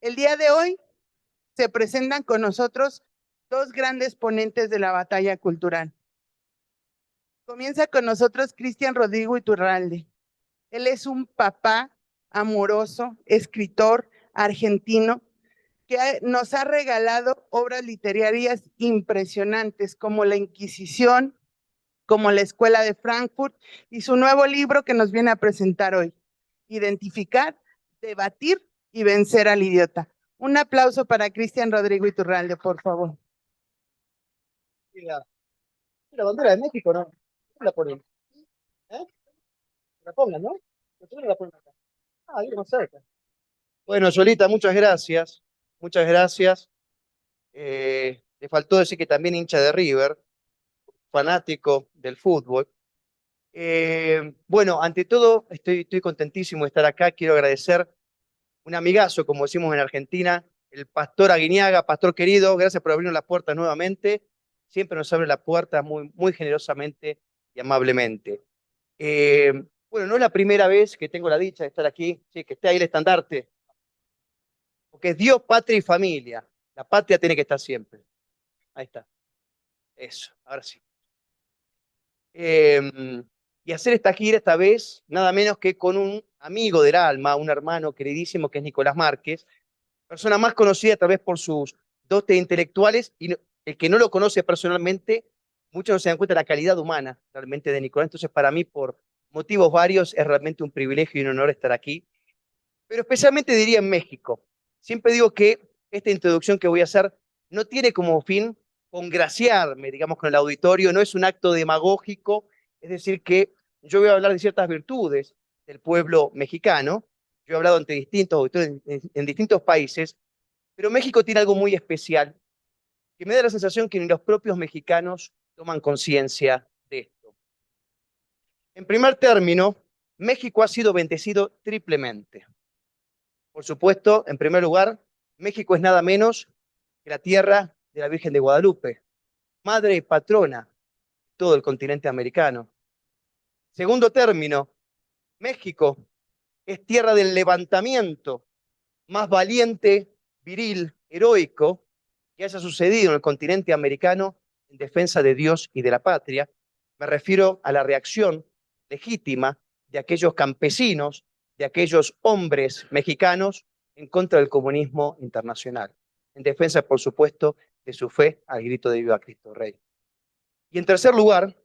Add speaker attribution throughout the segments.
Speaker 1: El día de hoy se presentan con nosotros dos grandes ponentes de la batalla cultural. Comienza con nosotros Cristian Rodrigo Iturralde. Él es un papá amoroso, escritor argentino, que nos ha regalado obras literarias impresionantes como La Inquisición, como La Escuela de Frankfurt y su nuevo libro que nos viene a presentar hoy, Identificar, Debatir y Vencer al Idiota. Un aplauso para Cristian Rodrigo Iturralde, por favor.
Speaker 2: La bandera de México, ¿no? ¿Cómo la ponen? ¿Eh? La pongan, ¿no? ¿Nosotros la ponen acá? Ah, ahí más cerca. Bueno, Solita, muchas gracias. Muchas gracias. Le faltó decir que también hincha de River, fanático del fútbol. Bueno, ante todo, estoy contentísimo de estar acá. Quiero agradecer un amigazo, como decimos en Argentina, el pastor Aguiñaga, pastor querido, gracias por abrirnos las puertas nuevamente. Siempre nos abre la puerta muy generosamente y amablemente. Bueno, no es la primera vez que tengo la dicha de estar aquí, sí, que esté ahí el estandarte, porque es Dios, patria y familia. La patria tiene que estar siempre. Ahí está. Eso, ahora sí. Y hacer esta gira esta vez, nada menos que con un amigo del alma, un hermano queridísimo que es Nicolás Márquez, persona más conocida tal vez por sus dotes intelectuales, y el que no lo conoce personalmente, muchos no se dan cuenta de la calidad humana realmente de Nicolás. Entonces, para mí, por motivos varios, es realmente un privilegio y un honor estar aquí, pero especialmente diría en México. Siempre digo que esta introducción que voy a hacer no tiene como fin congraciarme, digamos, con el auditorio, no es un acto demagógico, es decir, que yo voy a hablar de ciertas virtudes del pueblo mexicano. Yo he hablado ante distintos auditores en distintos países, pero México tiene algo muy especial, que me da la sensación que ni los propios mexicanos toman conciencia de esto. En primer término, México ha sido bendecido triplemente. Por supuesto, en primer lugar, México es nada menos que la tierra de la Virgen de Guadalupe, madre y patrona de todo el continente americano. Segundo término, México es tierra del levantamiento más valiente, viril, heroico que haya sucedido en el continente americano en defensa de Dios y de la patria. Me refiero a la reacción legítima de aquellos campesinos, de aquellos hombres mexicanos en contra del comunismo internacional, en defensa, por supuesto, de su fe al grito de Viva Cristo Rey. Y en tercer lugar,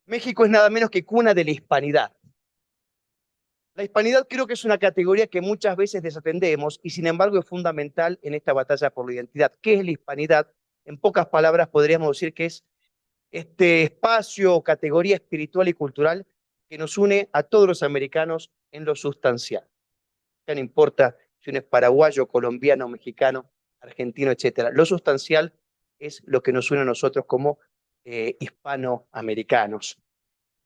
Speaker 2: México es nada menos que cuna de la hispanidad. La hispanidad creo que es una categoría que muchas veces desatendemos y sin embargo es fundamental en esta batalla por la identidad. ¿Qué es la hispanidad? En pocas palabras podríamos decir que es este espacio o categoría espiritual y cultural que nos une a todos los americanos en lo sustancial. Ya no importa si uno es paraguayo, colombiano, mexicano, argentino, etcétera. Lo sustancial es lo que nos une a nosotros como hispanoamericanos.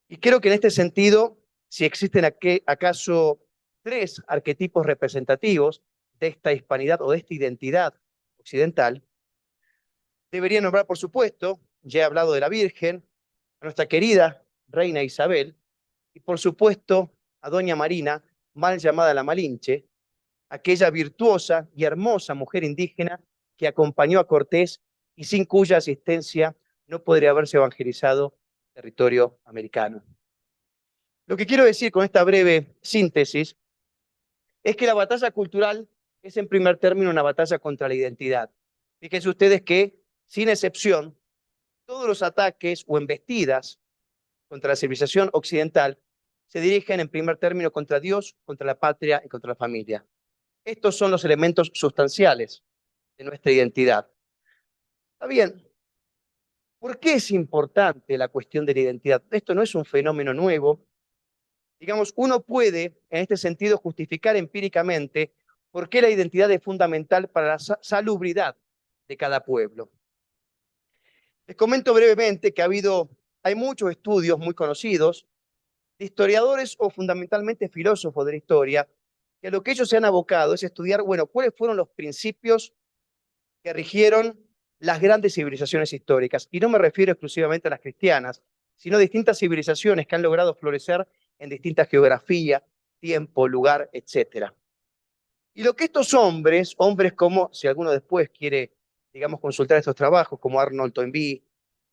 Speaker 2: Y creo que en este sentido, si existen acaso tres arquetipos representativos de esta hispanidad o de esta identidad occidental, debería nombrar, por supuesto, ya he hablado de la Virgen, a nuestra querida reina Isabel, y por supuesto a doña Marina, mal llamada la Malinche, aquella virtuosa y hermosa mujer indígena que acompañó a Cortés y sin cuya asistencia no podría haberse evangelizado el territorio americano. Lo que quiero decir con esta breve síntesis es que la batalla cultural es en primer término una batalla contra la identidad. Fíjense ustedes que, sin excepción, todos los ataques o embestidas contra la civilización occidental se dirigen en primer término contra Dios, contra la patria y contra la familia. Estos son los elementos sustanciales de nuestra identidad. Está bien. ¿Por qué es importante la cuestión de la identidad? Esto no es un fenómeno nuevo. Digamos, uno puede, en este sentido, justificar empíricamente por qué la identidad es fundamental para la salubridad de cada pueblo. Les comento brevemente que hay muchos estudios muy conocidos de historiadores o fundamentalmente filósofos de la historia, que a lo que ellos se han abocado es estudiar, bueno, cuáles fueron los principios que rigieron las grandes civilizaciones históricas. Y no me refiero exclusivamente a las cristianas, sino a distintas civilizaciones que han logrado florecer en distintas geografías, tiempo, lugar, etc. Y lo que estos hombres como, si alguno después quiere, digamos, consultar estos trabajos, como Arnold Toynbee,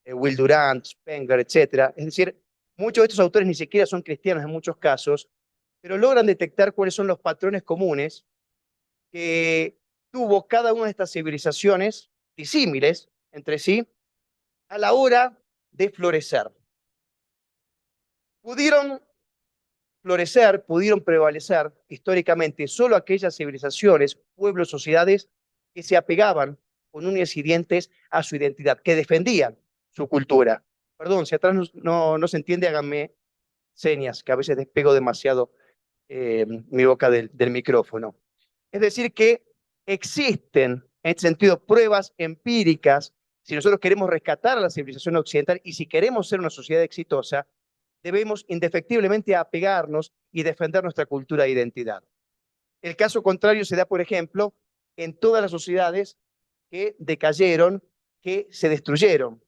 Speaker 2: Will Durant, Spengler, etcétera, es decir, muchos de estos autores ni siquiera son cristianos en muchos casos, pero logran detectar cuáles son los patrones comunes que tuvo cada una de estas civilizaciones disímiles entre sí a la hora de florecer. Pudieron florecer, pudieron prevalecer históricamente solo aquellas civilizaciones, pueblos, sociedades que se apegaban con uñas y dientes a su identidad, que defendían su cultura. Perdón, si atrás no se entiende, háganme señas, que a veces despego demasiado mi boca del micrófono. Es decir, que existen, en este sentido, pruebas empíricas. Si nosotros queremos rescatar a la civilización occidental y si queremos ser una sociedad exitosa, debemos indefectiblemente apegarnos y defender nuestra cultura e identidad. El caso contrario se da, por ejemplo, en todas las sociedades que decayeron, que se destruyeron.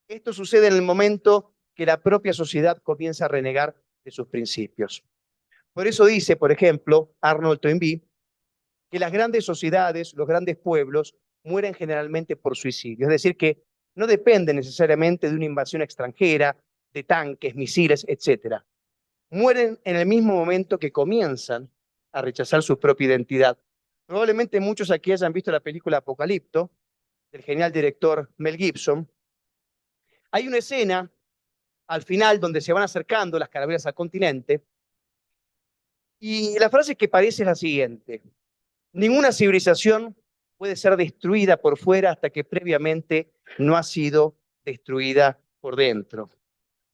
Speaker 2: Esto sucede en el momento que la propia sociedad comienza a renegar de sus principios. Por eso dice, por ejemplo, Arnold Toynbee, que las grandes sociedades, los grandes pueblos, mueren generalmente por suicidio. Es decir, que no dependen necesariamente de una invasión extranjera, de tanques, misiles, etc. Mueren en el mismo momento que comienzan a rechazar su propia identidad. Probablemente muchos aquí hayan visto la película Apocalipto, del genial director Mel Gibson. Hay una escena al final donde se van acercando las calaveras al continente y la frase que parece es la siguiente: ninguna civilización puede ser destruida por fuera hasta que previamente no ha sido destruida por dentro.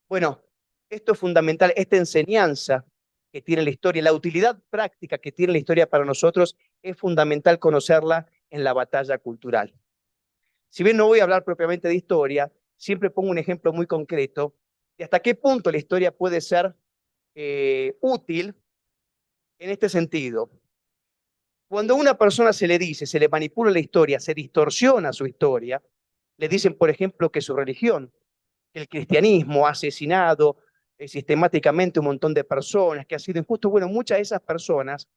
Speaker 2: Bueno, esto es fundamental, esta enseñanza que tiene la historia, la utilidad práctica que tiene la historia para nosotros, es fundamental conocerla en la batalla cultural. Si bien no voy a hablar propiamente de historia, siempre pongo un ejemplo muy concreto de hasta qué punto la historia puede ser útil en este sentido. Cuando a una persona se le dice, se le manipula la historia, se distorsiona su historia, le dicen, por ejemplo, que su religión, que el cristianismo ha asesinado sistemáticamente un montón de personas, que ha sido injusto. Bueno, muchas de esas personas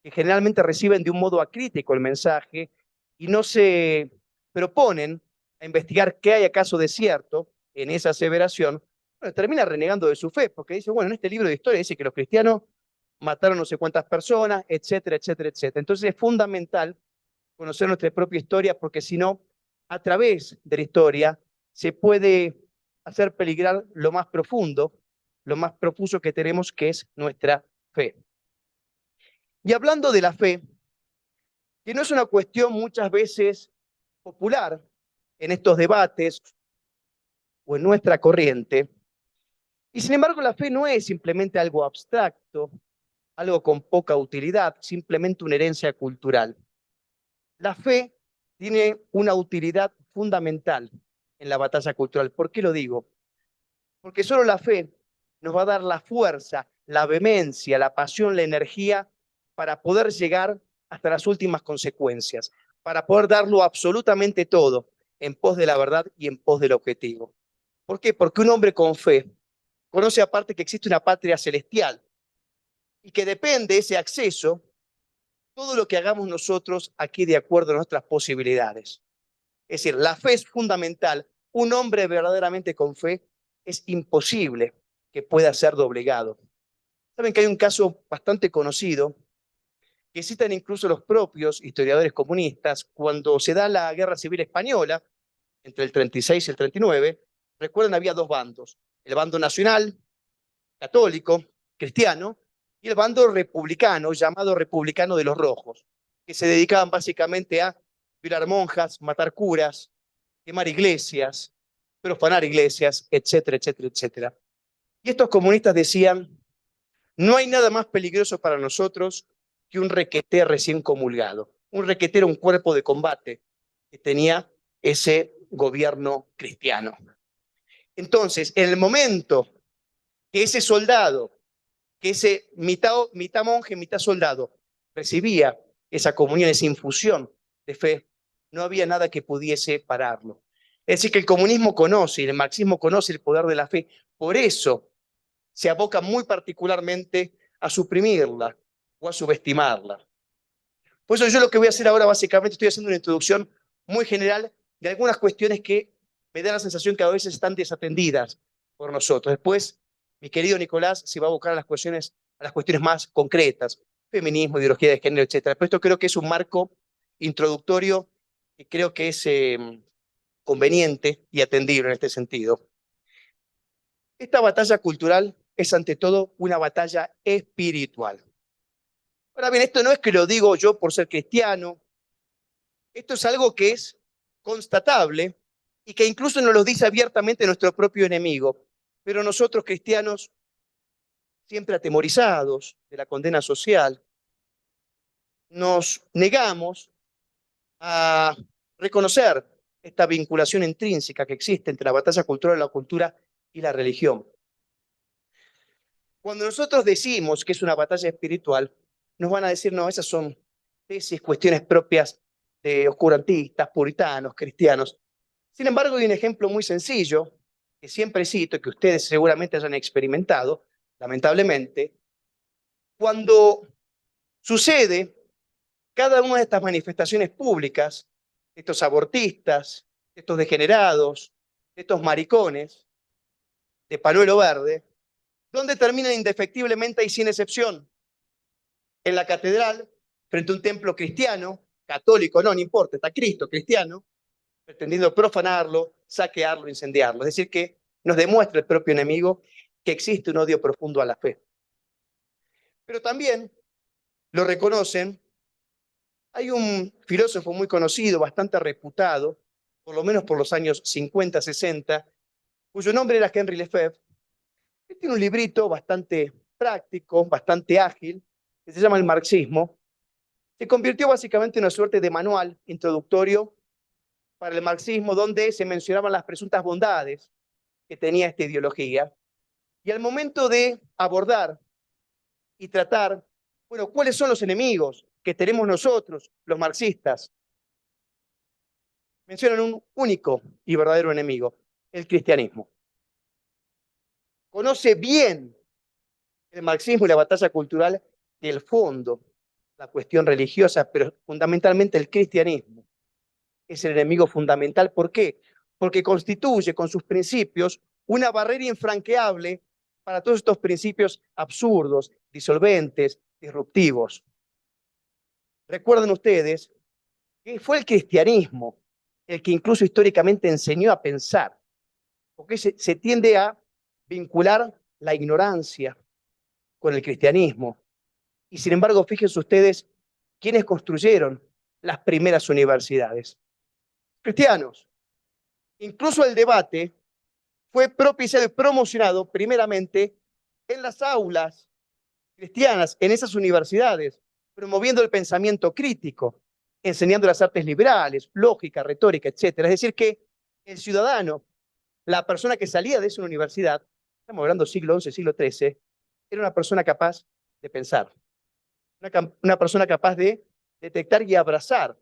Speaker 2: que generalmente reciben de un modo acrítico el mensaje y no se proponen a investigar qué hay acaso de cierto en esa aseveración, bueno, termina renegando de su fe, porque dice, bueno, en este libro de historia dice que los cristianos mataron no sé cuántas personas, etcétera, etcétera, etcétera. Entonces es fundamental conocer nuestra propia historia, porque si no, a través de la historia se puede hacer peligrar lo más profundo, lo más profuso que tenemos, que es nuestra fe. Y hablando de la fe, que no es una cuestión muchas veces popular en estos debates o en nuestra corriente, y sin embargo la fe no es simplemente algo abstracto, algo con poca utilidad, simplemente una herencia cultural. La fe tiene una utilidad fundamental en la batalla cultural. ¿Por qué lo digo? Porque solo la fe nos va a dar la fuerza, la vehemencia, la pasión, la energía para poder llegar hasta las últimas consecuencias, para poder darlo absolutamente todo en pos de la verdad y en pos del objetivo. ¿Por qué? Porque un hombre con fe conoce aparte que existe una patria celestial y que depende ese acceso todo lo que hagamos nosotros aquí de acuerdo a nuestras posibilidades. Es decir, la fe es fundamental. Un hombre verdaderamente con fe es imposible que pueda ser doblegado. Saben que hay un caso bastante conocido que citan incluso los propios historiadores comunistas cuando se da la Guerra Civil Española entre el 36 y el 39. Recuerdan, había dos bandos: el bando nacional, católico, cristiano, y el bando republicano, llamado Republicano de los Rojos, que se dedicaban básicamente a violar monjas, matar curas, quemar iglesias, profanar iglesias, etcétera, etcétera, etcétera. Y estos comunistas decían, no hay nada más peligroso para nosotros que un requeté recién comulgado. Un requeté era un cuerpo de combate que tenía ese gobierno cristiano. Entonces, en el momento que ese soldado, que ese mitad monje, mitad soldado, recibía esa comunión, esa infusión de fe, no había nada que pudiese pararlo. Es decir, que el comunismo conoce y el marxismo conoce el poder de la fe. Por eso se aboca muy particularmente a suprimirla o a subestimarla. Por eso yo lo que voy a hacer ahora básicamente estoy haciendo una introducción muy general de algunas cuestiones que me da la sensación que a veces están desatendidas por nosotros. Después, mi querido Nicolás se va a buscar a las cuestiones más concretas, feminismo, ideología de género, etcétera. Pero esto creo que es un marco introductorio que creo que es conveniente y atendible en este sentido. Esta batalla cultural es ante todo una batalla espiritual. Ahora bien, esto no es que lo digo yo por ser cristiano, esto es algo que es constatable y que incluso nos lo dice abiertamente nuestro propio enemigo. Pero nosotros cristianos, siempre atemorizados de la condena social, nos negamos a reconocer esta vinculación intrínseca que existe entre la batalla cultural, la cultura y la religión. Cuando nosotros decimos que es una batalla espiritual, nos van a decir, no, esas son tesis, cuestiones propias de oscurantistas, puritanos, cristianos. Sin embargo, hay un ejemplo muy sencillo que siempre cito y que ustedes seguramente hayan experimentado, lamentablemente, cuando sucede cada una de estas manifestaciones públicas, estos abortistas, estos degenerados, estos maricones de pañuelo verde, donde terminan indefectiblemente y sin excepción en la catedral, frente a un templo cristiano, católico, no importa, está Cristo cristiano, pretendiendo profanarlo, saquearlo, incendiarlo. Es decir, que nos demuestra el propio enemigo que existe un odio profundo a la fe. Pero también lo reconocen. Hay un filósofo muy conocido, bastante reputado, por lo menos por los años 50, 60, cuyo nombre era Henri Lefebvre. Él tiene un librito bastante práctico, bastante ágil, que se llama El marxismo. Se convirtió básicamente en una suerte de manual introductorio para el marxismo, donde se mencionaban las presuntas bondades que tenía esta ideología. Y al momento de abordar y tratar, bueno, ¿cuáles son los enemigos que tenemos nosotros, los marxistas? Mencionan un único y verdadero enemigo, el cristianismo. Conoce bien el marxismo y la batalla cultural del fondo, la cuestión religiosa, pero fundamentalmente el cristianismo es el enemigo fundamental. ¿Por qué? Porque constituye con sus principios una barrera infranqueable para todos estos principios absurdos, disolventes, disruptivos. Recuerden ustedes que fue el cristianismo el que incluso históricamente enseñó a pensar, porque se tiende a vincular la ignorancia con el cristianismo. Y sin embargo, fíjense ustedes quiénes construyeron las primeras universidades. Cristianos. Incluso el debate fue propiciado y promocionado primeramente en las aulas cristianas, en esas universidades, promoviendo el pensamiento crítico, enseñando las artes liberales, lógica, retórica, etc. Es decir, que el ciudadano, la persona que salía de esa universidad, estamos hablando siglo XI, siglo XIII, era una persona capaz de pensar, una persona capaz de detectar y abrazar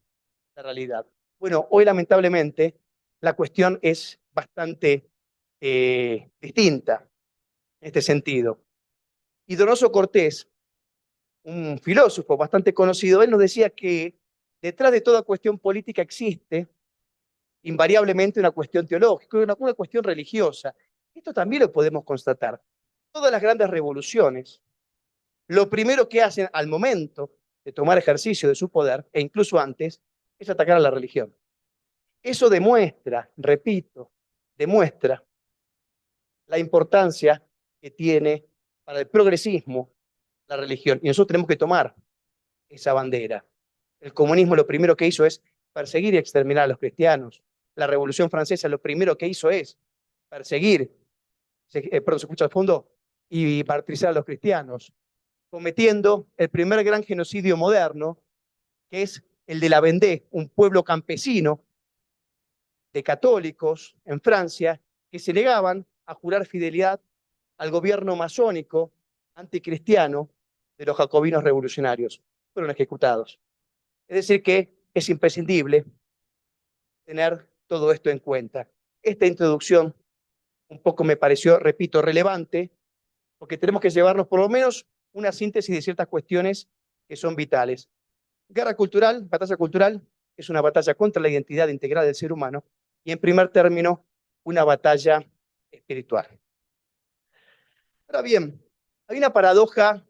Speaker 2: la realidad. Bueno, hoy lamentablemente la cuestión es bastante distinta en este sentido. Y Donoso Cortés, un filósofo bastante conocido, él nos decía que detrás de toda cuestión política existe invariablemente una cuestión teológica, una cuestión religiosa. Esto también lo podemos constatar. Todas las grandes revoluciones, lo primero que hacen al momento de tomar ejercicio de su poder, e incluso antes, es atacar a la religión. Eso demuestra, repito, demuestra la importancia que tiene para el progresismo la religión. Y nosotros tenemos que tomar esa bandera. El comunismo lo primero que hizo es perseguir y exterminar a los cristianos. La Revolución Francesa lo primero que hizo es perseguir, perdón, se escucha al fondo, y martirizar a los cristianos, cometiendo el primer gran genocidio moderno, que es el de la Vendée, un pueblo campesino de católicos en Francia que se negaban a jurar fidelidad al gobierno masónico anticristiano de los jacobinos revolucionarios. Fueron ejecutados. Es decir, que es imprescindible tener todo esto en cuenta. Esta introducción un poco me pareció, repito, relevante, porque tenemos que llevarnos por lo menos una síntesis de ciertas cuestiones que son vitales. Guerra cultural, batalla cultural, es una batalla contra la identidad integral del ser humano y en primer término, una batalla espiritual. Ahora bien, hay una paradoja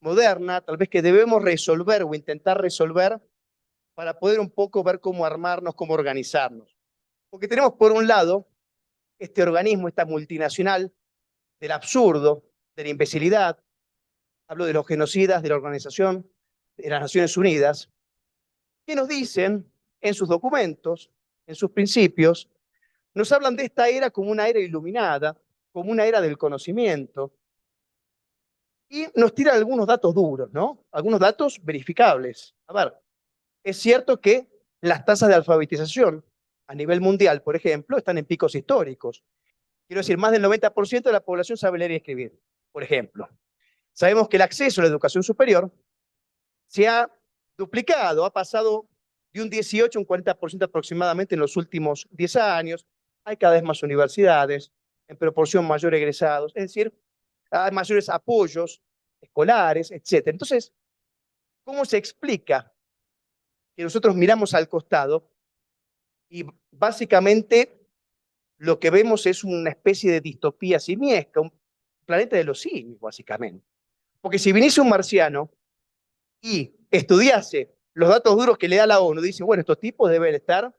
Speaker 2: moderna, tal vez que debemos resolver o intentar resolver para poder un poco ver cómo armarnos, cómo organizarnos. Porque tenemos por un lado este organismo, esta multinacional del absurdo, de la imbecilidad, hablo de los genocidas de la Organización de las Naciones Unidas, que nos dicen en sus documentos, en sus principios, nos hablan de esta era como una era iluminada, como una era del conocimiento, y nos tiran algunos datos duros, ¿no? Algunos datos verificables. A ver, es cierto que las tasas de alfabetización a nivel mundial, por ejemplo, están en picos históricos. Quiero decir, más del 90% de la población sabe leer y escribir, por ejemplo. Sabemos que el acceso a la educación superior se ha duplicado, ha pasado de un 18 a un 40% aproximadamente en los últimos 10 años. Hay cada vez más universidades, en proporción mayor egresados, es decir, hay mayores apoyos escolares, etc. Entonces, ¿cómo se explica que nosotros miramos al costado y básicamente lo que vemos es una especie de distopía simiesca, un planeta de los simios, básicamente? Porque si viniese un marciano y estudiase los datos duros que le da la ONU, dice, bueno, estos tipos deben estar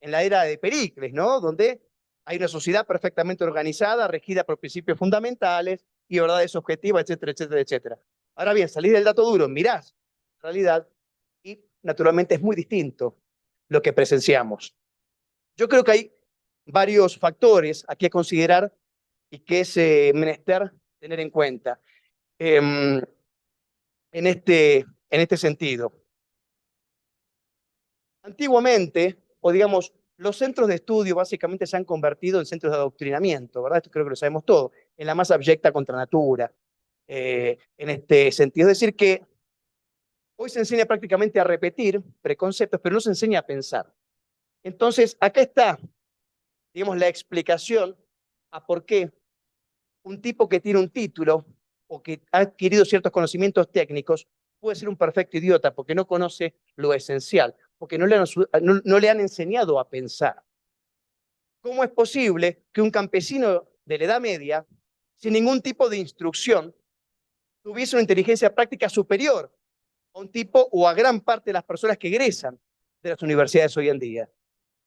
Speaker 2: en la era de Pericles, ¿no? Donde hay una sociedad perfectamente organizada, regida por principios fundamentales y verdades objetivas, etcétera, etcétera, etcétera. Ahora bien, salís del dato duro, mirás la realidad y naturalmente es muy distinto lo que presenciamos. Yo creo que hay varios factores aquí a considerar y que es menester tener en cuenta en este sentido. Antiguamente, o digamos, los centros de estudio básicamente se han convertido en centros de adoctrinamiento, ¿verdad? Esto creo que lo sabemos todo, en la más abyecta contra natura, en este sentido. Es decir, que hoy se enseña prácticamente a repetir preconceptos, pero no se enseña a pensar. Entonces, acá está, digamos, la explicación a por qué un tipo que tiene un título o que ha adquirido ciertos conocimientos técnicos puede ser un perfecto idiota porque no conoce lo esencial, porque no le han enseñado a pensar. ¿Cómo es posible que un campesino de la Edad Media, sin ningún tipo de instrucción, tuviese una inteligencia práctica superior a un tipo o a gran parte de las personas que egresan de las universidades hoy en día?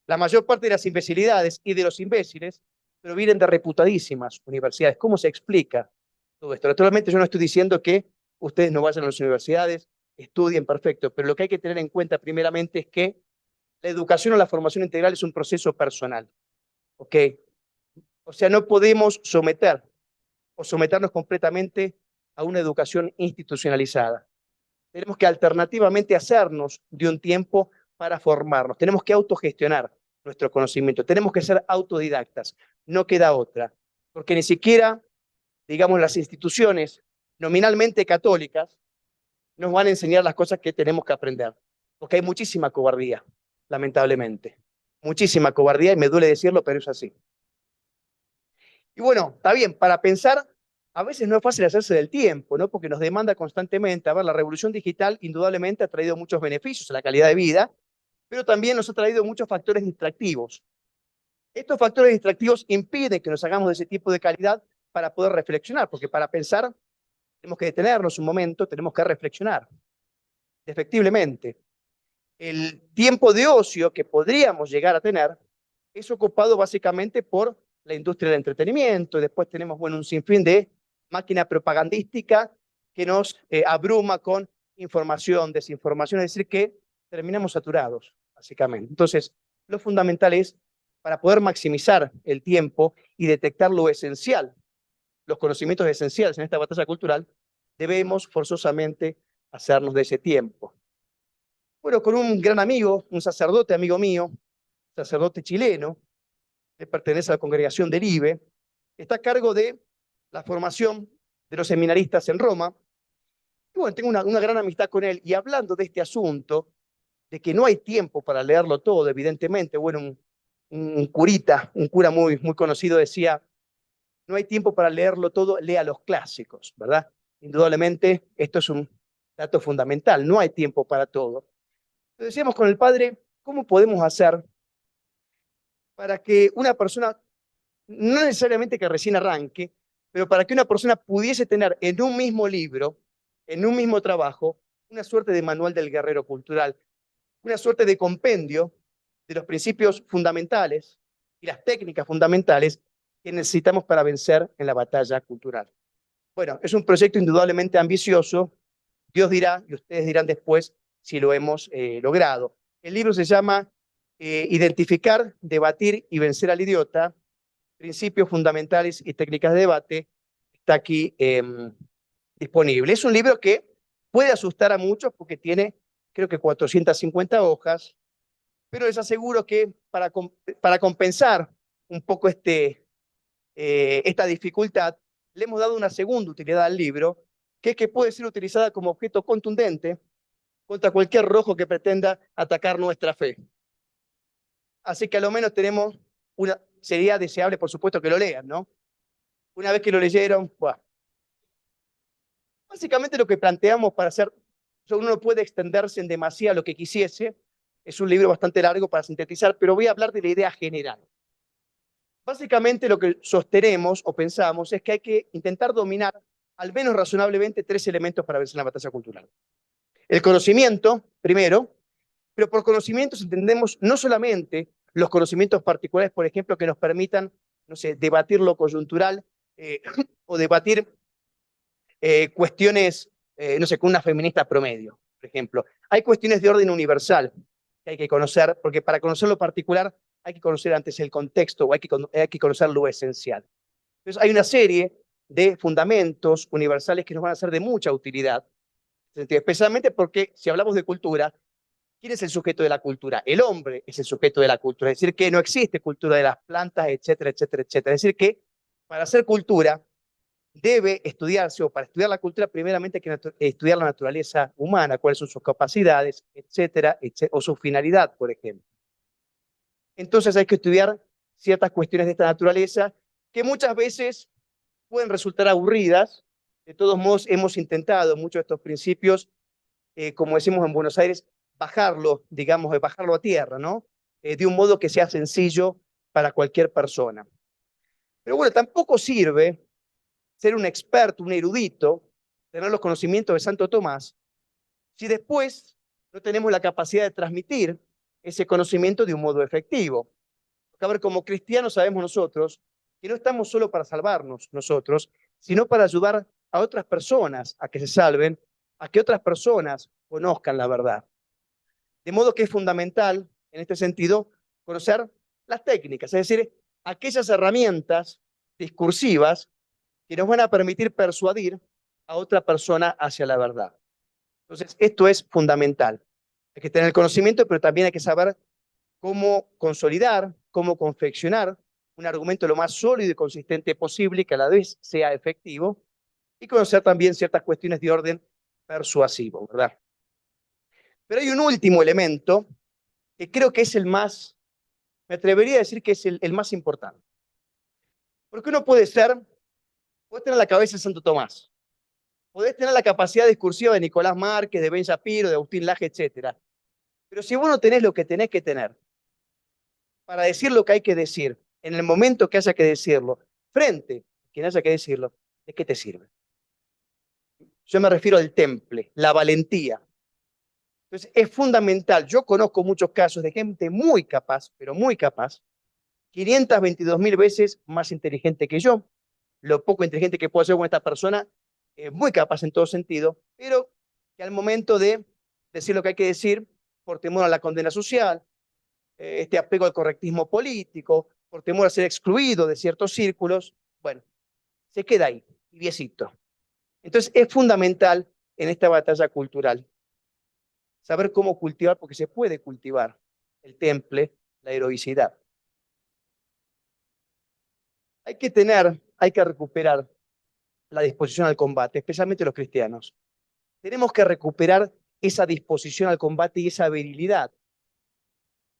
Speaker 2: La mayor parte de las imbecilidades y de los imbéciles provienen de reputadísimas universidades. ¿Cómo se explica todo esto? Naturalmente yo no estoy diciendo que ustedes no vayan a las universidades, estudien perfecto, pero lo que hay que tener en cuenta primeramente es que la educación o la formación integral es un proceso personal. ¿Ok? O sea, no podemos someternos completamente a una educación institucionalizada. Tenemos que alternativamente hacernos de un tiempo para formarnos. Tenemos que autogestionar nuestro conocimiento. Tenemos que ser autodidactas. No queda otra. Porque ni siquiera, digamos, las instituciones nominalmente católicas nos van a enseñar las cosas que tenemos que aprender. Porque hay muchísima cobardía, lamentablemente. Muchísima cobardía y me duele decirlo, pero es así. Y bueno, está bien, para pensar, a veces no es fácil hacerse del tiempo, ¿no? Porque nos demanda constantemente. A ver, la revolución digital indudablemente ha traído muchos beneficios a la calidad de vida, pero también nos ha traído muchos factores distractivos. Estos factores distractivos impiden que nos hagamos de ese tipo de calidad para poder reflexionar, porque para pensar tenemos que detenernos un momento, tenemos que reflexionar, efectivamente. El tiempo de ocio que podríamos llegar a tener es ocupado básicamente por la industria del entretenimiento, y después tenemos, bueno, un sinfín de máquina propagandística que nos abruma con información, desinformación, es decir, que terminamos saturados, básicamente. Entonces, lo fundamental es, para poder maximizar el tiempo y detectar lo esencial, los conocimientos esenciales en esta batalla cultural, debemos forzosamente hacernos de ese tiempo. Bueno, con un gran amigo, un sacerdote amigo mío, sacerdote chileno, que pertenece a la congregación del IBE, está a cargo de la formación de los seminaristas en Roma. Y bueno, tengo una gran amistad con él, y hablando de este asunto, de que no hay tiempo para leerlo todo, evidentemente, bueno, un cura muy conocido decía, no hay tiempo para leerlo todo, lea los clásicos, ¿verdad? Indudablemente, esto es dato fundamental, no hay tiempo para todo. Entonces decíamos con el padre, ¿cómo podemos hacer para que una persona, no necesariamente que recién arranque, pero para que una persona pudiese tener en un mismo libro, en un mismo trabajo, una suerte de manual del guerrero cultural, una suerte de compendio de los principios fundamentales y las técnicas fundamentales que necesitamos para vencer en la batalla cultural? Bueno, es un proyecto indudablemente ambicioso. Dios dirá, y ustedes dirán después si lo hemos logrado. El libro se llama Identificar, Debatir y Vencer al Idiota, Principios Fundamentales y Técnicas de Debate. Está aquí disponible. Es un libro que puede asustar a muchos porque tiene, creo que 450 hojas, pero les aseguro que para compensar un poco esta dificultad, le hemos dado una segunda utilidad al libro, que es que puede ser utilizada como objeto contundente contra cualquier rojo que pretenda atacar nuestra fe. Así que a lo menos tenemos sería deseable, por supuesto, que lo lean, ¿no? Una vez que lo leyeron, bueno. Básicamente lo que planteamos para hacer, uno no puede extenderse en demasía lo que quisiese, es un libro bastante largo para sintetizar, pero voy a hablar de la idea general. Básicamente lo que sostenemos o pensamos es que hay que intentar dominar al menos razonablemente 3 elementos para vencer la batalla cultural. El conocimiento, primero, pero por conocimientos entendemos no solamente los conocimientos particulares, por ejemplo, que nos permitan, no sé, debatir lo coyuntural o debatir cuestiones, no sé, con una feminista promedio, por ejemplo. Hay cuestiones de orden universal que hay que conocer, porque para conocer lo particular hay que conocer antes el contexto o hay que conocer lo esencial. Entonces hay una serie de fundamentos universales que nos van a ser de mucha utilidad, especialmente porque si hablamos de cultura, ¿quién es el sujeto de la cultura? El hombre es el sujeto de la cultura, es decir, que no existe cultura de las plantas, etcétera, etcétera, etcétera. Es decir, que para hacer cultura debe estudiarse, o para estudiar la cultura, primeramente hay que estudiar la naturaleza humana, cuáles son sus capacidades, etcétera, etcétera, o su finalidad, por ejemplo. Entonces hay que estudiar ciertas cuestiones de esta naturaleza que muchas veces pueden resultar aburridas. De todos modos, hemos intentado muchos de estos principios, como decimos en Buenos Aires, bajarlo, digamos, bajarlo a tierra, ¿no? De un modo que sea sencillo para cualquier persona. Pero bueno, tampoco sirve ser un experto, un erudito, tener los conocimientos de Santo Tomás, si después no tenemos la capacidad de transmitir ese conocimiento de un modo efectivo. Porque, a ver, como cristianos sabemos nosotros que no estamos solo para salvarnos nosotros, sino para ayudar a otras personas a que se salven, a que otras personas conozcan la verdad. De modo que es fundamental, en este sentido, conocer las técnicas, es decir, aquellas herramientas discursivas que nos van a permitir persuadir a otra persona hacia la verdad. Entonces, esto es fundamental. Hay que tener el conocimiento, pero también hay que saber cómo consolidar, cómo confeccionar un argumento lo más sólido y consistente posible y que a la vez sea efectivo, y conocer también ciertas cuestiones de orden persuasivo, ¿verdad? Pero hay un último elemento que creo que es el más, me atrevería a decir que es el más importante. Porque uno puede tener la cabeza de Santo Tomás, podés tener la capacidad discursiva de Nicolás Márquez, de Ben Shapiro, de Agustín Laje, etc. Pero si vos no tenés lo que tenés que tener para decir lo que hay que decir, en el momento que haya que decirlo, frente a quien haya que decirlo, ¿de qué te sirve? Yo me refiero al temple, la valentía. Entonces, es fundamental. Yo conozco muchos casos de gente muy capaz, pero muy capaz, 522.000 veces más inteligente que yo. Lo poco inteligente que puedo ser con esta persona, muy capaz en todo sentido, pero que al momento de decir lo que hay que decir, por temor a la condena social, este apego al correctismo político, por temor a ser excluido de ciertos círculos, bueno, se queda ahí, tibiecito. Entonces es fundamental en esta batalla cultural saber cómo cultivar, porque se puede cultivar el temple, la heroicidad. Hay que recuperar la disposición al combate, especialmente los cristianos. Tenemos que recuperar esa disposición al combate y esa virilidad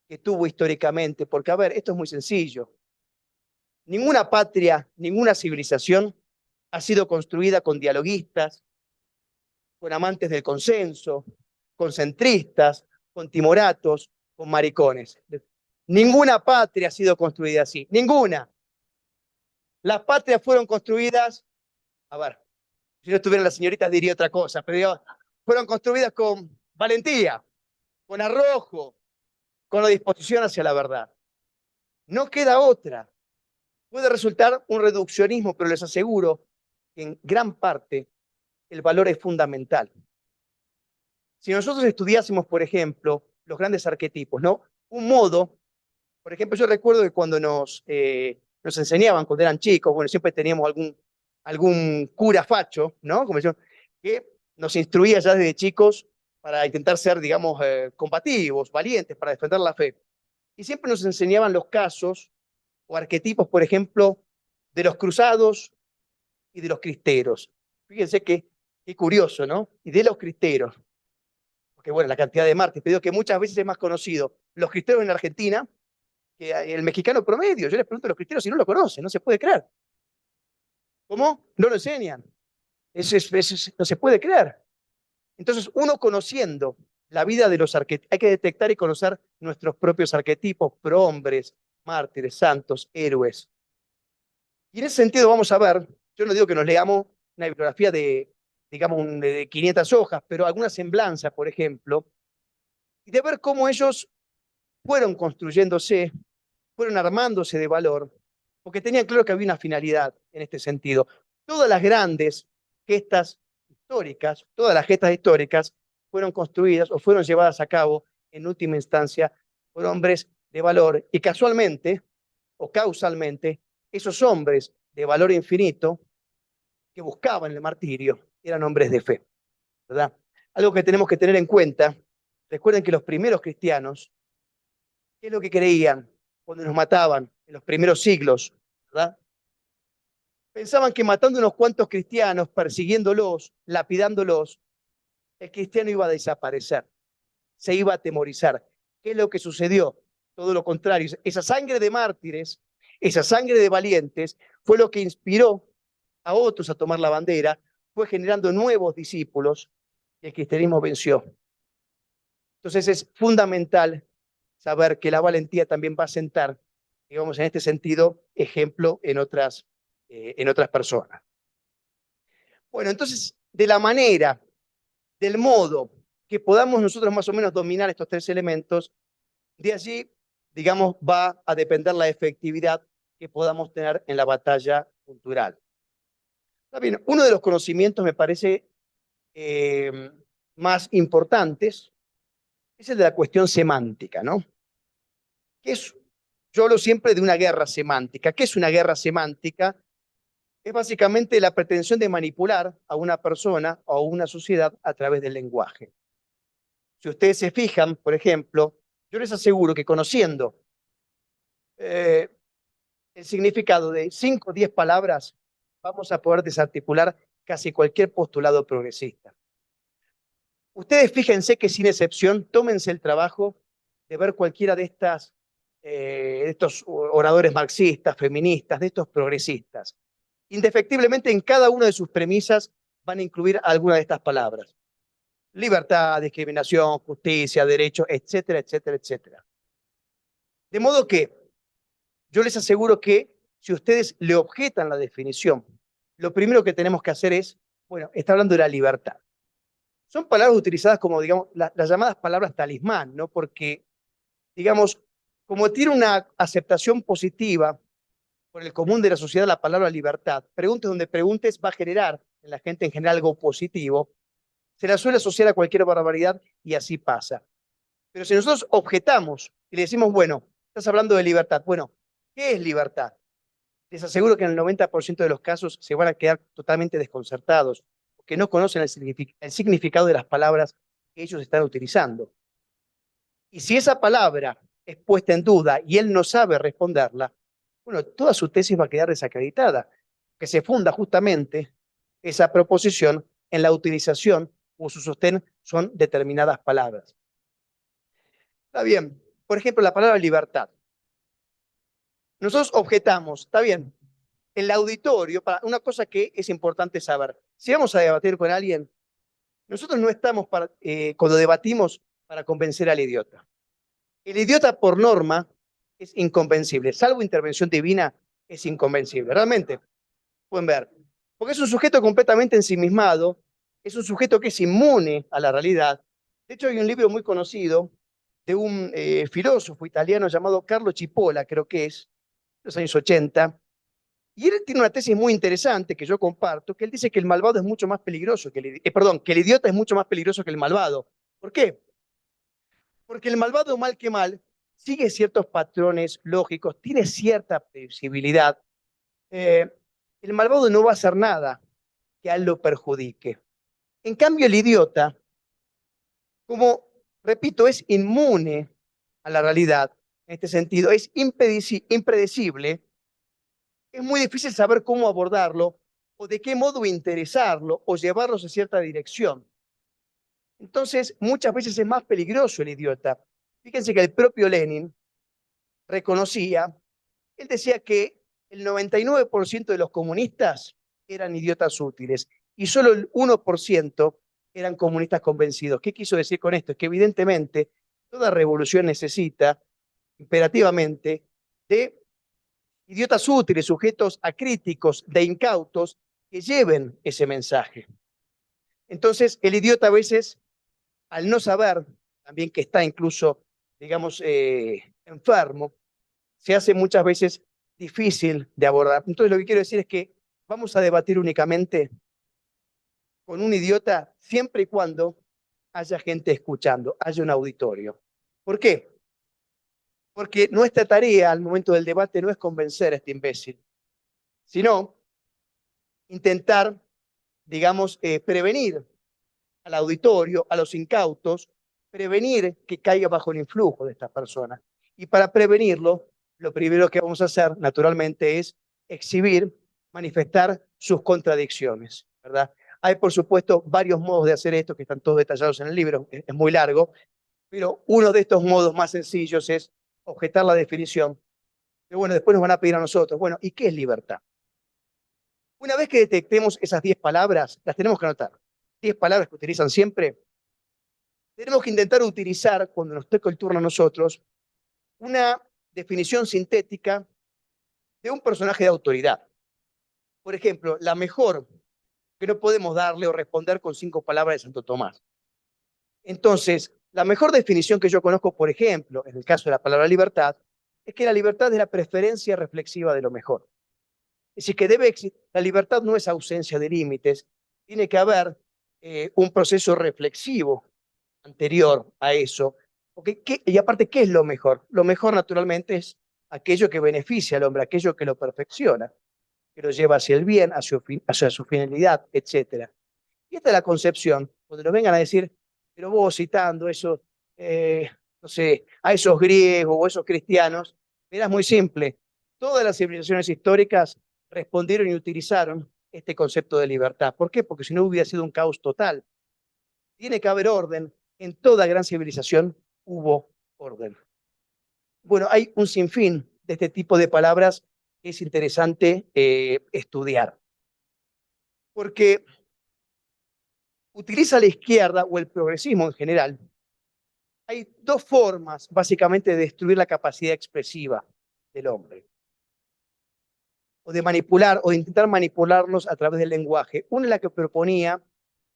Speaker 2: que tuvo históricamente, porque, a ver, esto es muy sencillo. Ninguna patria, ninguna civilización ha sido construida con dialoguistas, con amantes del consenso, con centristas, con timoratos, con maricones. Ninguna patria ha sido construida así, ninguna. Las patrias fueron construidas, a ver, si no estuvieran las señoritas diría otra cosa, pero digamos, fueron construidas con valentía, con arrojo, con la disposición hacia la verdad. No queda otra. Puede resultar un reduccionismo, pero les aseguro que en gran parte el valor es fundamental. Si nosotros estudiásemos, por ejemplo, los grandes arquetipos, ¿no? Un modo, por ejemplo, yo recuerdo que cuando nos enseñaban, cuando eran chicos, bueno, siempre teníamos algún cura facho, ¿no? Como yo, que nos instruía ya desde chicos para intentar ser, digamos, combativos, valientes, para defender la fe. Y siempre nos enseñaban los casos o arquetipos, por ejemplo, de los cruzados y de los cristeros. Fíjense qué curioso, ¿no? Y de los cristeros, porque bueno, la cantidad de mártires, pero que muchas veces es más conocido los cristeros en Argentina que el mexicano promedio. Yo les pregunto a los cristeros si no lo conocen, no se puede creer. ¿Cómo? No lo enseñan. No se puede creer. Entonces, uno conociendo la vida de los arquetipos, hay que detectar y conocer nuestros propios arquetipos, prohombres, mártires, santos, héroes. Y en ese sentido vamos a ver, yo no digo que nos leamos una bibliografía digamos, de 500 hojas, pero alguna semblanza, por ejemplo, y de ver cómo ellos fueron construyéndose, fueron armándose de valor, porque tenían claro que había una finalidad en este sentido. Todas las grandes gestas históricas, todas las gestas históricas fueron construidas o fueron llevadas a cabo en última instancia por hombres de valor y casualmente o causalmente esos hombres de valor infinito que buscaban el martirio eran hombres de fe, ¿verdad? Algo que tenemos que tener en cuenta, recuerden que los primeros cristianos, ¿qué es lo que creían cuando nos mataban en los primeros siglos, ¿verdad? Pensaban que matando unos cuantos cristianos, persiguiéndolos, lapidándolos, el cristiano iba a desaparecer, se iba a atemorizar. ¿Qué es lo que sucedió? Todo lo contrario, esa sangre de mártires, esa sangre de valientes, fue lo que inspiró a otros a tomar la bandera, fue generando nuevos discípulos y el cristianismo venció. Entonces es fundamental saber que la valentía también va a sentar, digamos, en este sentido, ejemplo en otras personas. Bueno, entonces, de la manera, del modo que podamos nosotros más o menos dominar estos tres elementos, de allí, digamos, va a depender la efectividad que podamos tener en la batalla cultural. También, uno de los conocimientos, me parece, más importantes es el de la cuestión semántica, ¿no? Yo hablo siempre de una guerra semántica. ¿Qué es una guerra semántica? Es básicamente la pretensión de manipular a una persona o a una sociedad a través del lenguaje. Si ustedes se fijan, por ejemplo, yo les aseguro que conociendo el significado de 5 o 10 palabras, vamos a poder desarticular casi cualquier postulado progresista. Ustedes fíjense que sin excepción, tómense el trabajo de ver cualquiera de estos oradores marxistas, feministas, de estos progresistas. Indefectiblemente en cada una de sus premisas van a incluir alguna de estas palabras. Libertad, discriminación, justicia, derecho, etcétera, etcétera, etcétera. De modo que yo les aseguro que si ustedes le objetan la definición, lo primero que tenemos que hacer es, bueno, está hablando de la libertad. Son palabras utilizadas como, digamos, las llamadas palabras talismán, ¿no? Porque, digamos, como tiene una aceptación positiva por el común de la sociedad la palabra libertad, preguntes donde preguntes, va a generar en la gente en general algo positivo, se la suele asociar a cualquier barbaridad y así pasa. Pero si nosotros objetamos y le decimos, bueno, estás hablando de libertad, bueno, ¿qué es libertad? Les aseguro que en el 90% de los casos se van a quedar totalmente desconcertados, porque no conocen el significado de las palabras que ellos están utilizando. Y si esa palabra es puesta en duda y él no sabe responderla, bueno, toda su tesis va a quedar desacreditada, que se funda justamente esa proposición en la utilización o su sostén son determinadas palabras. Está bien, por ejemplo, la palabra libertad. Nosotros objetamos, está bien, el auditorio, para una cosa que es importante saber, si vamos a debatir con alguien, nosotros no estamos cuando debatimos para convencer al idiota. El idiota por norma es inconvencible, salvo intervención divina, es inconvencible. Realmente, pueden ver. Porque es un sujeto completamente ensimismado, es un sujeto que es inmune a la realidad. De hecho, hay un libro muy conocido de un filósofo italiano llamado Carlo Cipolla, creo que es, de los años 80, y él tiene una tesis muy interesante que yo comparto, que él dice que el malvado es mucho más peligroso que que el idiota es mucho más peligroso que el malvado. ¿Por qué? Porque el malvado, mal que mal, sigue ciertos patrones lógicos, tiene cierta previsibilidad. Eh, el malvado no va a hacer nada que a él lo perjudique. En cambio, el idiota, como, repito, es inmune a la realidad, en este sentido, es impredecible, es muy difícil saber cómo abordarlo o de qué modo interesarlo o llevarlo a cierta dirección. Entonces, muchas veces es más peligroso el idiota. Fíjense que el propio Lenin reconocía, él decía que el 99% de los comunistas eran idiotas útiles y solo el 1% eran comunistas convencidos. ¿Qué quiso decir con esto? Es que evidentemente toda revolución necesita imperativamente de idiotas útiles, sujetos acríticos, de incautos, que lleven ese mensaje. Entonces, el idiota a veces, al no saber también que está incluso, digamos, enfermo, se hace muchas veces difícil de abordar. Entonces, lo que quiero decir es que vamos a debatir únicamente con un idiota siempre y cuando haya gente escuchando, haya un auditorio. ¿Por qué? Porque nuestra tarea al momento del debate no es convencer a este imbécil, sino intentar, digamos, prevenir al auditorio, a los incautos, prevenir que caiga bajo el influjo de estas personas. Y para prevenirlo, lo primero que vamos a hacer, naturalmente, es exhibir, manifestar sus contradicciones, ¿verdad? Hay, por supuesto, varios modos de hacer esto que están todos detallados en el libro, es muy largo, pero uno de estos modos más sencillos es objetar la definición. Pero bueno, después nos van a pedir a nosotros, bueno, ¿y qué es libertad? Una vez que detectemos esas 10 palabras, las tenemos que anotar. 10 palabras que utilizan siempre. Tenemos que intentar utilizar, cuando nos toque el turno a nosotros, una definición sintética de un personaje de autoridad. Por ejemplo, la mejor que no podemos darle o responder con 5 palabras de Santo Tomás. Entonces, la mejor definición que yo conozco, por ejemplo, en el caso de la palabra libertad, es que la libertad es la preferencia reflexiva de lo mejor. Es decir, que debe existir, la libertad no es ausencia de límites, tiene que haber un proceso reflexivo anterior a eso. Porque, y aparte, ¿qué es lo mejor? Lo mejor, naturalmente, es aquello que beneficia al hombre, aquello que lo perfecciona, que lo lleva hacia el bien, hacia su finalidad, etc. Y esta es la concepción, cuando nos vengan a decir, pero vos citando eso, no sé, a esos griegos o esos cristianos, mira, es muy simple. Todas las civilizaciones históricas respondieron y utilizaron este concepto de libertad. ¿Por qué? Porque si no hubiera sido un caos total. Tiene que haber orden. En toda gran civilización hubo orden. Bueno, hay un sinfín de este tipo de palabras que es interesante estudiar. Porque utiliza la izquierda o el progresismo en general. Hay dos formas, básicamente, de destruir la capacidad expresiva del hombre. O de manipular, o de intentar manipularnos a través del lenguaje. Una es la que proponía,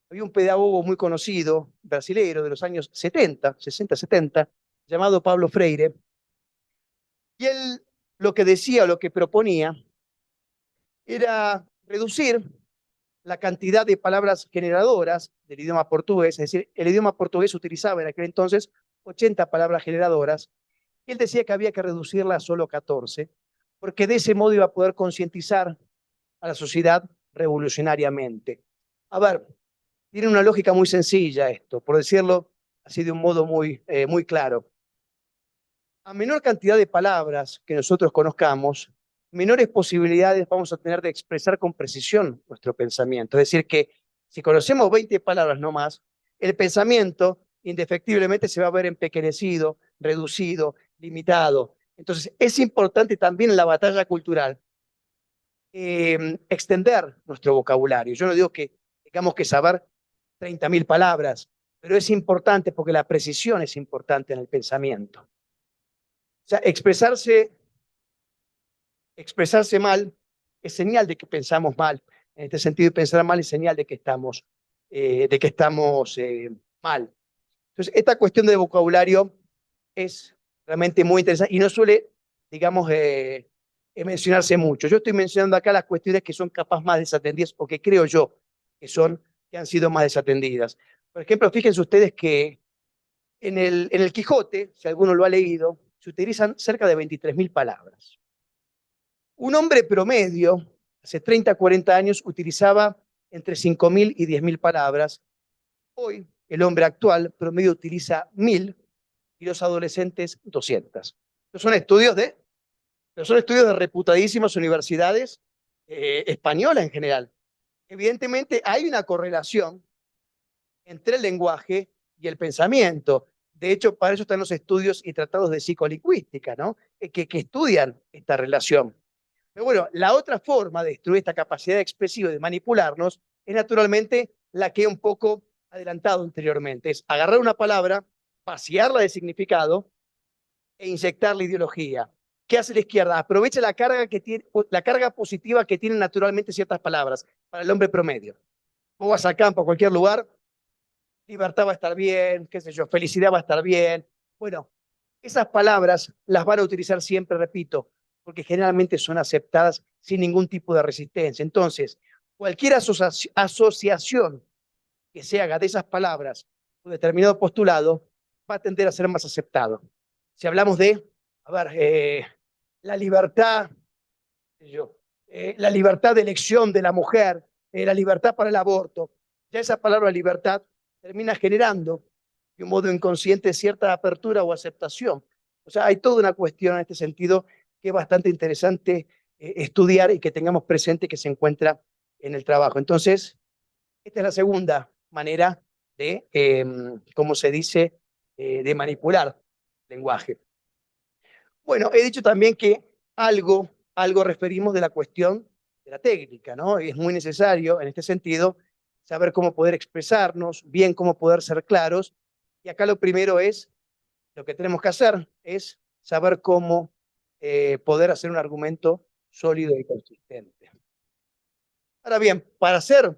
Speaker 2: había un pedagogo muy conocido, brasileño, de los años 70, 60, 70, llamado Pablo Freire, y él lo que decía, lo que proponía, era reducir la cantidad de palabras generadoras del idioma portugués, es decir, el idioma portugués utilizaba en aquel entonces 80 palabras generadoras, y él decía que había que reducirla a solo 14, porque de ese modo iba a poder concientizar a la sociedad revolucionariamente. A ver, tiene una lógica muy sencilla esto, por decirlo así de un modo muy claro. A menor cantidad de palabras que nosotros conozcamos, menores posibilidades vamos a tener de expresar con precisión nuestro pensamiento. Es decir, que si conocemos 20 palabras no más, el pensamiento indefectiblemente se va a ver empequeñecido, reducido, limitado. Entonces, es importante también en la batalla cultural extender nuestro vocabulario. Yo no digo que tengamos que saber 30.000 palabras, pero es importante porque la precisión es importante en el pensamiento. O sea, expresarse mal es señal de que pensamos mal. En este sentido, pensar mal es señal de que estamos mal. Entonces, esta cuestión de vocabulario es realmente muy interesante y no suele, digamos, mencionarse mucho. Yo estoy mencionando acá las cuestiones que son capaz más desatendidas o que creo yo que han sido más desatendidas. Por ejemplo, fíjense ustedes que en el Quijote, si alguno lo ha leído, se utilizan cerca de 23.000 palabras. Un hombre promedio, hace 30, 40 años, utilizaba entre 5.000 y 10.000 palabras. Hoy, el hombre actual promedio utiliza 1.000 y los adolescentes 200. Son estudios de reputadísimas universidades españolas en general. Evidentemente hay una correlación entre el lenguaje y el pensamiento. De hecho, para eso están los estudios y tratados de psicolingüística, ¿no? que estudian esta relación. Pero bueno, la otra forma de destruir esta capacidad expresiva de manipularnos es naturalmente la que he un poco adelantado anteriormente. Es agarrar una palabra, vaciarla de significado e inyectar la ideología. ¿Qué hace la izquierda? Aprovecha la carga positiva que tienen naturalmente ciertas palabras para el hombre promedio. Vos vas al campo, a cualquier lugar, libertad va a estar bien, qué sé yo, felicidad va a estar bien. Bueno, esas palabras las van a utilizar siempre, repito, porque generalmente son aceptadas sin ningún tipo de resistencia. Entonces, cualquier asociación que se haga de esas palabras con determinado postulado va a tender a ser más aceptado. Si hablamos de, la libertad, la libertad de elección de la mujer, la libertad para el aborto, ya esa palabra libertad termina generando de un modo inconsciente cierta apertura o aceptación. O sea, hay toda una cuestión en este sentido que es bastante interesante estudiar y que tengamos presente que se encuentra en el trabajo. Entonces, esta es la segunda manera de, como se dice, de manipular el lenguaje. Bueno, he dicho también que algo referimos de la cuestión de la técnica, ¿no? Y es muy necesario en este sentido saber cómo poder expresarnos, bien cómo poder ser claros. Y acá lo primero es, lo que tenemos que hacer es saber cómo poder hacer un argumento sólido y consistente. Ahora bien, para hacer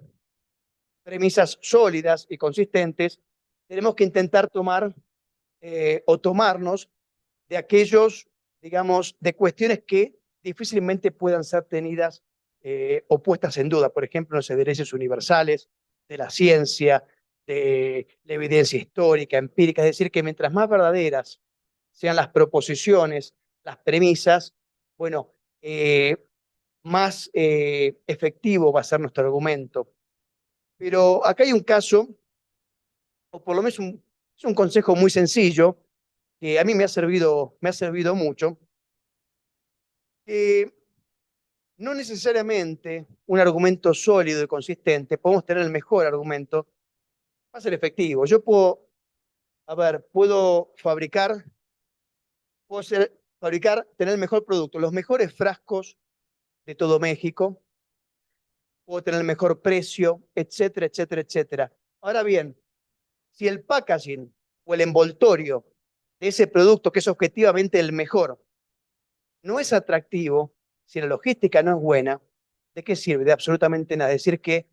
Speaker 2: premisas sólidas y consistentes, tenemos que intentar tomar o tomarnos de aquellos, digamos, de cuestiones que difícilmente puedan ser tenidas o puestas en duda. Por ejemplo, los derechos universales, de la ciencia, de la evidencia histórica, empírica. Es decir, que mientras más verdaderas sean las proposiciones, las premisas, bueno, más efectivo va a ser nuestro argumento. Pero acá hay un caso, o por lo menos es un consejo muy sencillo, que a mí me ha servido mucho, que no necesariamente un argumento sólido y consistente, podemos tener el mejor argumento, va a ser efectivo. Yo puedo fabricar, tener el mejor producto, los mejores frascos de todo México, puedo tener el mejor precio, etcétera, etcétera, etcétera. Ahora bien, si el packaging o el envoltorio de ese producto, que es objetivamente el mejor, no es atractivo, si la logística no es buena, ¿de qué sirve? De absolutamente nada. Es decir, que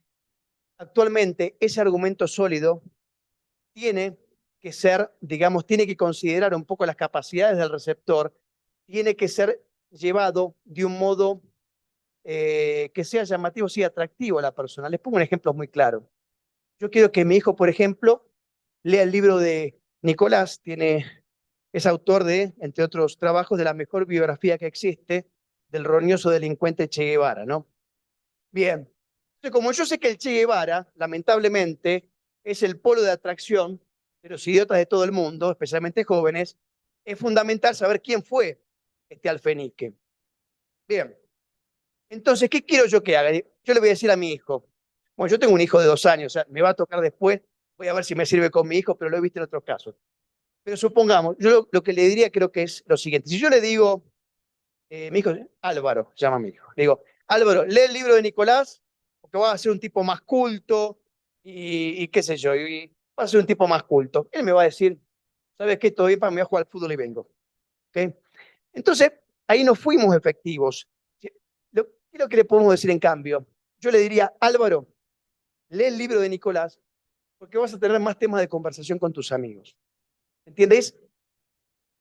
Speaker 2: actualmente ese argumento sólido tiene que ser, digamos, tiene que considerar un poco las capacidades del receptor, tiene que ser llevado de un modo que sea llamativo, sí, atractivo a la persona. Les pongo un ejemplo muy claro. Yo quiero que mi hijo, por ejemplo, lea el libro de Nicolás, es autor de, entre otros trabajos, de la mejor biografía que existe del roñoso delincuente Che Guevara, ¿no? Bien, entonces, como yo sé que el Che Guevara, lamentablemente, es el polo de atracción de los idiotas de todo el mundo, especialmente jóvenes, es fundamental saber quién fue este alfenique. Bien, entonces, ¿qué quiero yo que haga? Yo le voy a decir a mi hijo, bueno, yo tengo un hijo de 2 años, o sea, me va a tocar después, voy a ver si me sirve con mi hijo, pero lo he visto en otros casos. Pero supongamos, yo lo que le diría creo que es lo siguiente. Si yo le digo, mi hijo, Álvaro, llama a mi hijo, le digo, Álvaro, lee el libro de Nicolás, porque va a ser un tipo más culto y qué sé yo, y va a ser un tipo más culto. Él me va a decir, ¿sabes qué? Todo bien, me voy a jugar al fútbol y vengo. ¿Ok? Entonces, ahí no fuimos efectivos. ¿Qué es lo que le podemos decir en cambio? Yo le diría, Álvaro, lee el libro de Nicolás porque vas a tener más temas de conversación con tus amigos. ¿Entiendes?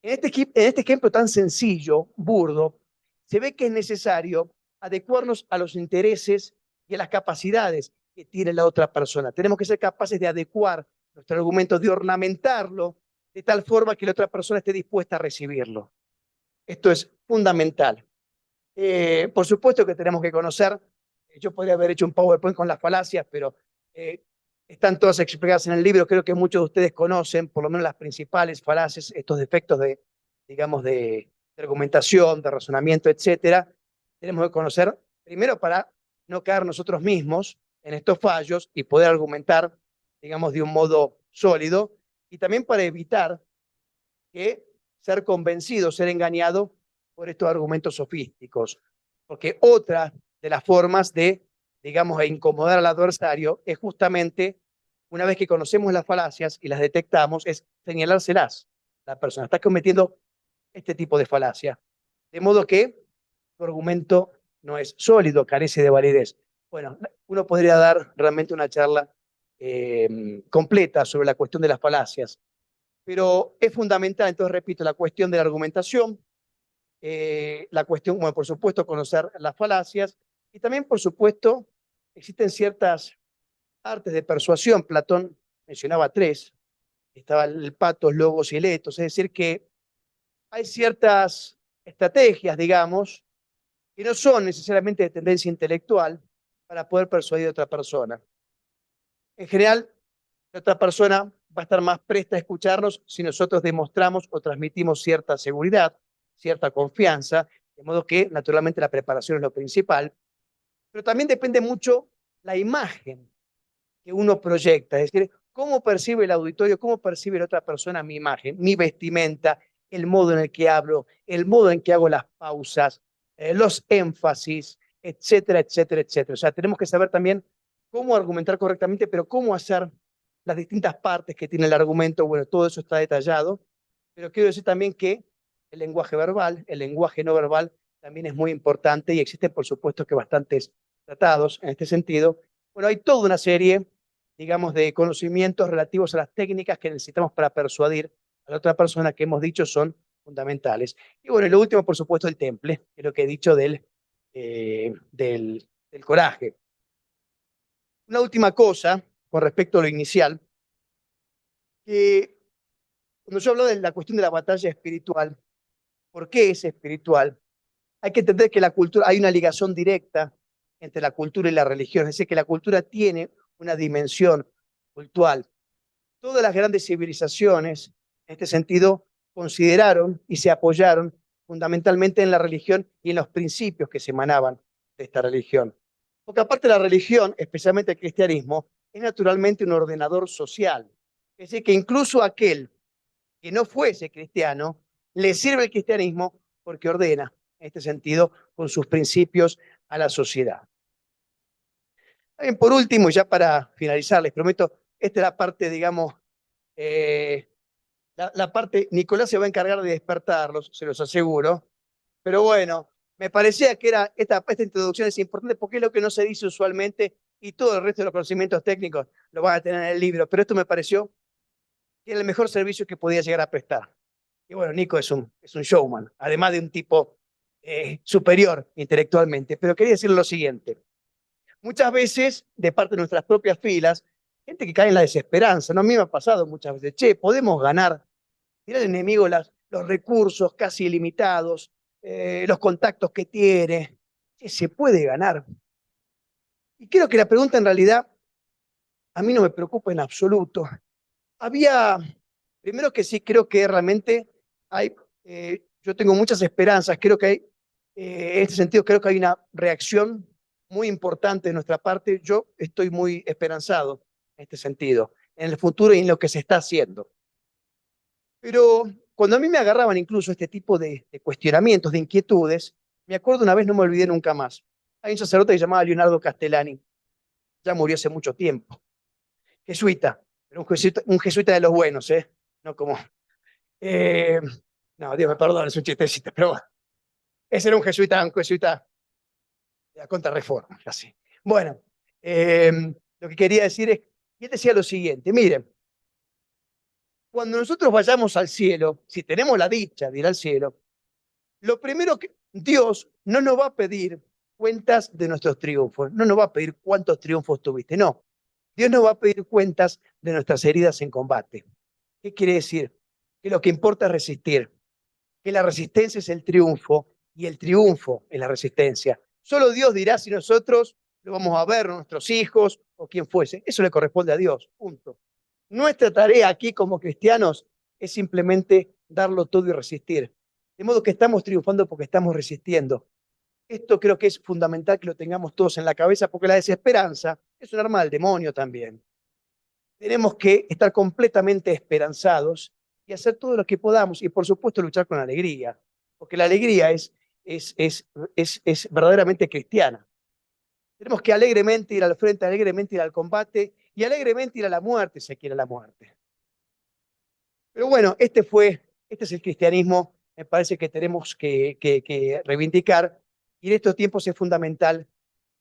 Speaker 2: En este ejemplo tan sencillo, burdo, se ve que es necesario adecuarnos a los intereses y a las capacidades que tiene la otra persona. Tenemos que ser capaces de adecuar nuestro argumento, de ornamentarlo de tal forma que la otra persona esté dispuesta a recibirlo. Esto es fundamental. Por supuesto que tenemos que conocer, yo podría haber hecho un PowerPoint con las falacias, pero eh, están todas explicadas en el libro. Creo que muchos de ustedes conocen, por lo menos las principales falacias, estos defectos de, digamos, de argumentación, de razonamiento, etcétera. Tenemos que conocer primero para no caer nosotros mismos en estos fallos y poder argumentar, digamos, de un modo sólido, y también para evitar que ser convencido, ser engañado por estos argumentos sofísticos. Porque otra de las formas de, digamos, incomodar al adversario es justamente, una vez que conocemos las falacias y las detectamos, es señalárselas. La persona está cometiendo este tipo de falacia. De modo que tu argumento no es sólido, carece de validez. Bueno, uno podría dar realmente una charla completa sobre la cuestión de las falacias, pero es fundamental, entonces repito, la cuestión de la argumentación, la cuestión, bueno, por supuesto, conocer las falacias, y también, por supuesto, existen ciertas artes de persuasión. Platón mencionaba tres: estaba el patos, logos y el etos, es decir, que hay ciertas estrategias, digamos, que no son necesariamente de tendencia intelectual para poder persuadir a otra persona. En general, la otra persona va a estar más presta a escucharnos si nosotros demostramos o transmitimos cierta seguridad, cierta confianza, de modo que naturalmente la preparación es lo principal, pero también depende mucho la imagen que uno proyecta, es decir, cómo percibe el auditorio, cómo percibe la otra persona mi imagen, mi vestimenta, el modo en el que hablo, el modo en que hago las pausas, los énfasis, etcétera, etcétera, etcétera. O sea, tenemos que saber también cómo argumentar correctamente, pero cómo hacer las distintas partes que tiene el argumento. Bueno, todo eso está detallado, pero quiero decir también que el lenguaje verbal, el lenguaje no verbal, también es muy importante, y existen, por supuesto, que bastantes tratados en este sentido. Bueno, hay toda una serie, digamos, de conocimientos relativos a las técnicas que necesitamos para persuadir a la otra persona, que hemos dicho son fundamentales. Y bueno, y lo último, por supuesto, el temple, que es lo que he dicho del coraje. Una última cosa con respecto a lo inicial, que cuando yo hablo de la cuestión de la batalla espiritual, ¿por qué es espiritual? Hay que entender que la cultura, hay una ligación directa entre la cultura y la religión, es decir, que la cultura tiene una dimensión cultural. Todas las grandes civilizaciones, en este sentido, consideraron y se apoyaron fundamentalmente en la religión y en los principios que se emanaban de esta religión. Porque aparte la religión, especialmente el cristianismo, es naturalmente un ordenador social. Es decir, que incluso aquel que no fuese cristiano, le sirve el cristianismo porque ordena, en este sentido, con sus principios a la sociedad. También, por último, ya para finalizar, les prometo, esta es la parte, digamos, la parte, Nicolás se va a encargar de despertarlos, se los aseguro, pero bueno, me parecía que esta introducción es importante porque es lo que no se dice usualmente, y todo el resto de los conocimientos técnicos lo van a tener en el libro, pero esto me pareció que era el mejor servicio que podía llegar a prestar. Y bueno, Nico es un showman, además de un tipo superior intelectualmente. Pero quería decir lo siguiente: muchas veces, de parte de nuestras propias filas, gente que cae en la desesperanza, ¿no? A mí me ha pasado muchas veces: che, podemos ganar, tiene al enemigo los recursos casi ilimitados, los contactos que tiene, che, se puede ganar. Y creo que la pregunta en realidad a mí no me preocupa en absoluto. Había, primero que sí, creo que realmente hay, yo tengo muchas esperanzas, creo que hay, en este sentido, creo que hay una reacción muy importante de nuestra parte. Yo estoy muy esperanzado en este sentido, en el futuro y en lo que se está haciendo. Pero cuando a mí me agarraban incluso este tipo de cuestionamientos, de inquietudes, me acuerdo una vez, no me olvidé nunca más. Hay un sacerdote que se llamaba Leonardo Castellani, ya murió hace mucho tiempo. jesuita, pero un jesuita de los buenos, ¿eh? No como... no, Dios me perdone, es un chistecito, pero bueno. Ese era un jesuita de la Contrarreforma, casi. Bueno, lo que quería decir es, y él decía lo siguiente, miren, cuando nosotros vayamos al cielo, si tenemos la dicha de ir al cielo, lo primero que Dios no nos va a pedir cuentas de nuestros triunfos, no nos va a pedir cuántos triunfos tuviste, no. Dios nos va a pedir cuentas de nuestras heridas en combate. ¿Qué quiere decir? Que lo que importa es resistir, que la resistencia es el triunfo y el triunfo es la resistencia. Solo Dios dirá si nosotros lo vamos a ver, nuestros hijos o quien fuese. Eso le corresponde a Dios, punto. Nuestra tarea aquí como cristianos es simplemente darlo todo y resistir. De modo que estamos triunfando porque estamos resistiendo. Esto creo que es fundamental que lo tengamos todos en la cabeza porque la desesperanza es un arma del demonio también. Tenemos que estar completamente esperanzados y hacer todo lo que podamos y por supuesto luchar con alegría, porque la alegría es verdaderamente cristiana. Tenemos que alegremente ir al frente, alegremente ir al combate y alegremente ir a la muerte si quiere la muerte. Pero bueno, este es el cristianismo, me parece que tenemos que reivindicar y en estos tiempos es fundamental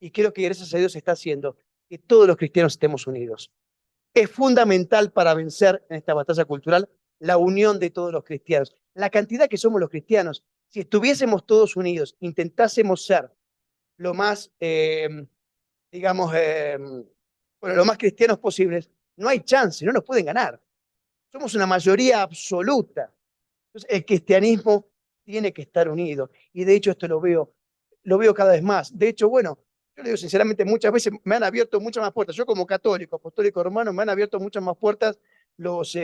Speaker 2: y creo que gracias a Dios se está haciendo que todos los cristianos estemos unidos. Es fundamental para vencer en esta batalla cultural la unión de todos los cristianos. La cantidad que somos los cristianos, si estuviésemos todos unidos, intentásemos ser lo más, digamos, bueno, lo más cristianos posibles, no hay chance, no nos pueden ganar. Somos una mayoría absoluta. Entonces, el cristianismo tiene que estar unido. Y de hecho esto lo veo cada vez más. De hecho, bueno, yo le digo sinceramente, muchas veces me han abierto muchas más puertas. Yo como católico, apostólico romano, me han abierto muchas más puertas los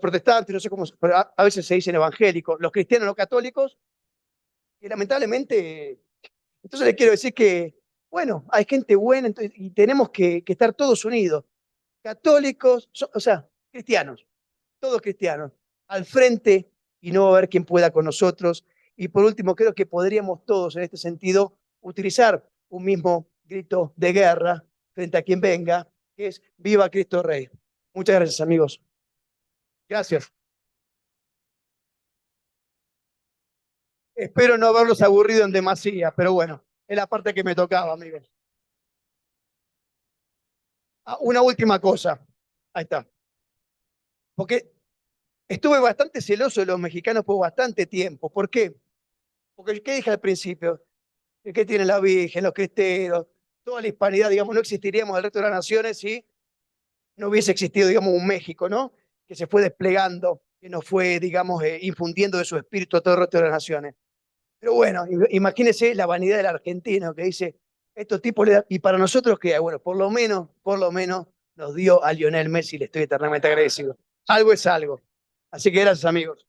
Speaker 2: protestantes, no sé cómo, pero a veces se dicen evangélicos, los cristianos no católicos, y lamentablemente, entonces les quiero decir que, bueno, hay gente buena y tenemos que estar todos unidos, católicos, o sea, cristianos, todos cristianos, al frente y no va a haber quien pueda con nosotros. Y por último, creo que podríamos todos en este sentido utilizar un mismo grito de guerra frente a quien venga, que es ¡Viva Cristo Rey! Muchas gracias, amigos. Gracias. Espero no haberlos aburrido en demasía, pero bueno, es la parte que me tocaba, amigos. Una última cosa. Ahí está. Porque estuve bastante celoso de los mexicanos por bastante tiempo. ¿Por qué? Porque, ¿qué dije al principio? ¿Qué tiene la Virgen, los cristeros, toda la hispanidad, digamos, no existiríamos el resto de las naciones si no hubiese existido, digamos, un México, ¿no? Que se fue desplegando, que nos fue, digamos, infundiendo de su espíritu a todo el resto de las naciones. Pero bueno, imagínense la vanidad del argentino que dice, estos tipos le dan, y para nosotros que, bueno, por lo menos nos dio a Lionel Messi, le estoy eternamente agradecido. Algo es algo. Así que gracias, amigos.